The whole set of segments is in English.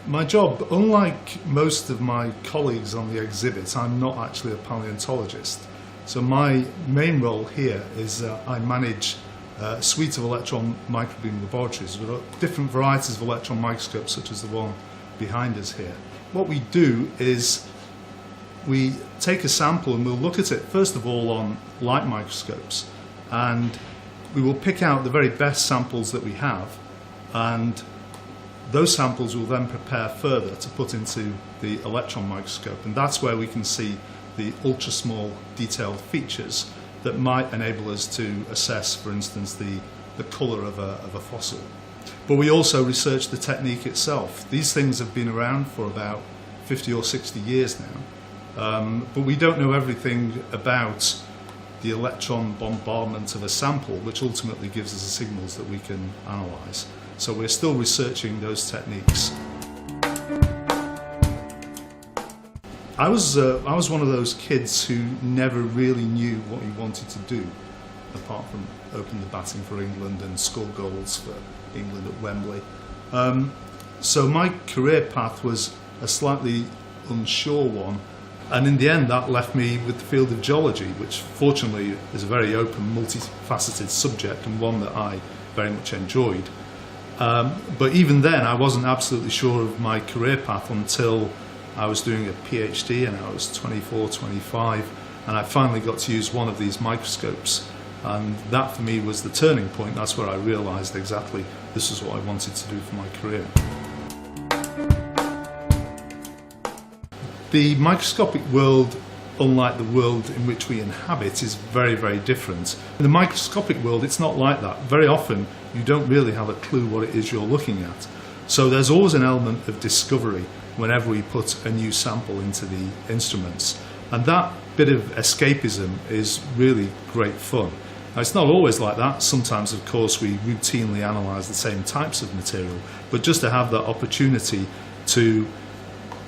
My job, unlike most of my colleagues on the exhibit, I'm not actually a paleontologist. So my main role here is I manage a suite of electron microbeam laboratories with different varieties of electron microscopes, such as the one behind us here. What we do is we take a sample and we'll look at it first of all on light microscopes, and we will pick out the very best samples that we have, and those samples will then prepare further to put into the electron microscope, and that's where we can see the ultra small detailed features that might enable us to assess, for instance, the colour of a fossil. But we also research the technique itself. These things have been around for about 50 or 60 years now, but we don't know everything about the electron bombardment of a sample, which ultimately gives us the signals that we can analyse. So we're still researching those techniques. I was one of those kids who never really knew what he wanted to do, apart from open the batting for England and score goals for England at Wembley. So my career path was a slightly unsure one, and in the end that left me with the field of geology, which fortunately is a very open, multifaceted subject and one that I very much enjoyed. But even then I wasn't absolutely sure of my career path until I was doing a PhD and I was 24, 25, and I finally got to use one of these microscopes, and that for me was the turning point. That's where I realised exactly this is what I wanted to do for my career. The microscopic world, unlike the world in which we inhabit, is very, very different. In the microscopic world it's not like that. Very often you don't really have a clue what it is you're looking at. So there's always an element of discovery whenever we put a new sample into the instruments. And that bit of escapism is really great fun. Now, it's not always like that. Sometimes, of course, we routinely analyse the same types of material, but just to have that opportunity to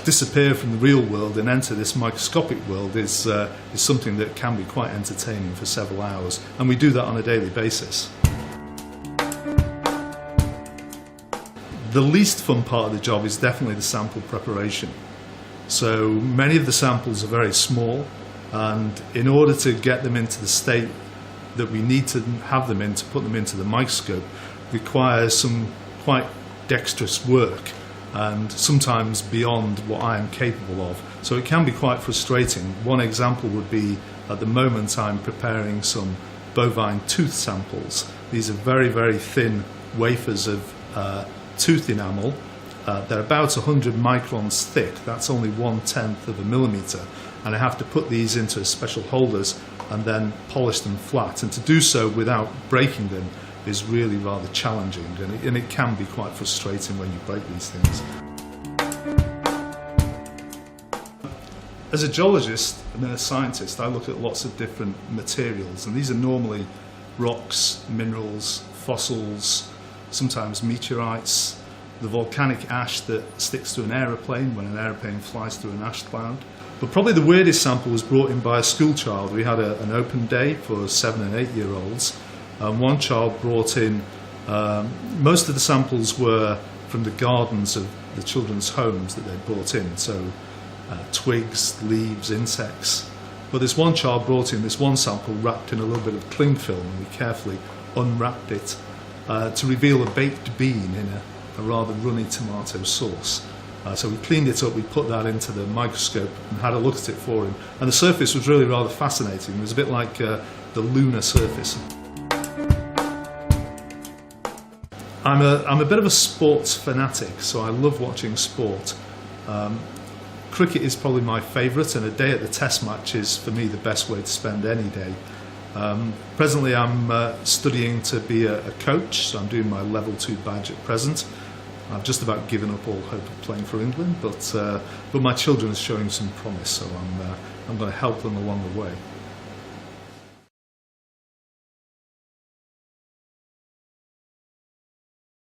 disappear from the real world and enter this microscopic world is something that can be quite entertaining for several hours, and we do that on a daily basis. The least fun part of the job is definitely the sample preparation. So many of the samples are very small, and in order to get them into the state that we need to have them in to put them into the microscope requires some quite dexterous work, and sometimes beyond what I am capable of. So it can be quite frustrating. One example would be, at the moment I'm preparing some bovine tooth samples. These are very, very thin wafers of tooth enamel. They're about 100 microns thick. That's only 1/10 of a millimetre, and I have to put these into special holders and then polish them flat, and to do so without breaking them is really rather challenging, and it can be quite frustrating when you break these things. As a geologist and a scientist, I look at lots of different materials, and these are normally rocks, minerals, fossils, sometimes meteorites, the volcanic ash that sticks to an aeroplane when an aeroplane flies through an ash cloud. But probably the weirdest sample was brought in by a school child. We had an open day for 7 and 8 year olds, and one child brought in, most of the samples were from the gardens of the children's homes that they'd brought in, so twigs, leaves, insects. But this one child brought in this one sample wrapped in a little bit of cling film, and we carefully unwrapped it to reveal a baked bean in a rather runny tomato sauce. So we cleaned it up, we put that into the microscope and had a look at it for him. And the surface was really rather fascinating. It was a bit like the lunar surface. I'm a bit of a sports fanatic, so I love watching sport. Cricket is probably my favourite, and a day at the Test match is for me the best way to spend any day. Presently I'm studying to be a coach, so I'm doing my level 2 badge at present. I've just about given up all hope of playing for England, but my children are showing some promise, so I'm going to help them along the way.